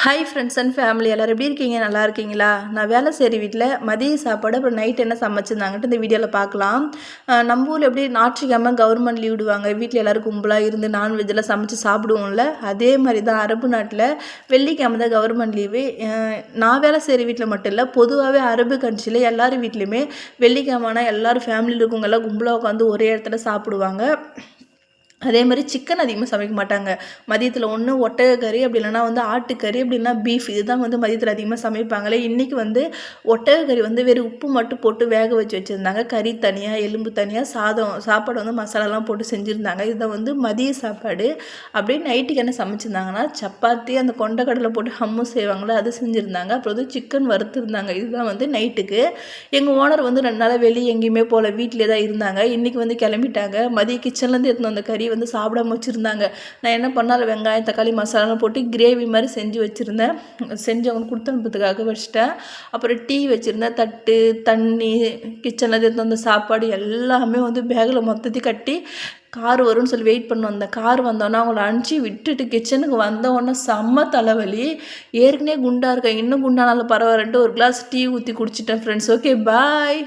Hi friends and family எல்லோரும் எப்படி இருக்கீங்க? நல்லா இருக்கீங்களா? நான் வேலை செய்கிற வீட்டில் மதிய சாப்பாடு அப்புறம் நைட் என்ன சமைச்சிருந்தாங்கன்ட்டு இந்த வீடியோவில் பார்க்கலாம். நம்ம ஊரில் எப்படி ஞாயிற்றுக்கிழமை கவர்மெண்ட் லீவ் விடுவாங்க, வீட்டில் எல்லோரும் கும்பலாக இருந்து நான்வெஜ்ஜெல்லாம் சமைச்சு சாப்பிடுவோம்ல, அதே மாதிரி தான் அரபு நாட்டில் வெள்ளிக்கிழமை தான் கவர்மெண்ட் லீவு. நான் வேலை செய்கிற வீட்டில் மட்டும் இல்லை, பொதுவாகவே அரபு கண்ட்ரியில் எல்லார் வீட்லேயுமே வெள்ளிக்கிழமைனா எல்லோரும் ஃபேமிலியில் இருக்கவங்கெல்லாம் கும்பலாக உட்காந்து ஒரே இடத்துல சாப்பிடுவாங்க. அதே மாதிரி சிக்கன் அதிகமாக சமைக்க மாட்டாங்க. மதியத்தில் ஒன்று ஒட்டகக்கறி, அப்படி இல்லைனா ஆட்டுக்கறி, அப்படி இல்லைனா பீஃப், இதுதான் மதியத்தில் அதிகமாக சமைப்பாங்களே. இன்றைக்கி ஒட்டகக்கறி வெறும் உப்பு மட்டும் போட்டு வேக வச்சு வச்சுருந்தாங்க. கறி தனியாக, எலும்பு தனியாக, சாப்பாடு மசாலாலாம் போட்டு செஞ்சுருந்தாங்க. இதுதான் மதிய சாப்பாடு. அப்படியே நைட்டுக்கு என்ன சமைச்சிருந்தாங்கன்னா, சப்பாத்தி, அந்த கொண்டக்கடலை போட்டு ஹம்மும் செய்வாங்களே, அது செஞ்சுருந்தாங்க. அப்புறம் சிக்கன் வறுத்துருந்தாங்க. இதுதான் நைட்டுக்கு. எங்கள் ஓனர் 2 நாளாக வெளியே எங்கேயுமே போகல, வீட்டிலே தான் இருந்தாங்க. இன்றைக்கி கிளம்பிட்டாங்க. மதிய கிச்சன்லேருந்து எடுத்துன்னு வந்த கறி சாப்பிடாம வச்சுருந்தாங்க. நான் என்ன பண்ணாலும் வெங்காயம் தக்காளி மசாலாலாம் போட்டு கிரேவி மாதிரி செஞ்சு வச்சுருந்தேன். செஞ்சு அவங்க கொடுத்து அனுப்புறதுக்காக வச்சுட்டேன். அப்புறம் டீ வச்சுருந்தேன், தட்டு தண்ணி, கிச்சனில் எடுத்து வந்த சாப்பாடு எல்லாமே பேக்கில் மொத்தத்தையும் கட்டி கார் வரும்னு சொல்லி வெயிட் பண்ண வந்தேன். கார் வந்தோன்னே அவங்கள அனுப்பிச்சி விட்டுட்டு கிச்சனுக்கு வந்தோடனே செம்ம தலைவலி. ஏற்கனவே குண்டாக இருக்கேன், இன்னும் குண்டானாலும் பரவாயில்லன்ட்டு ஒரு கிளாஸ் டீ ஊற்றி குடிச்சிட்டேன் ஃப்ரெண்ட்ஸ். Okay bye.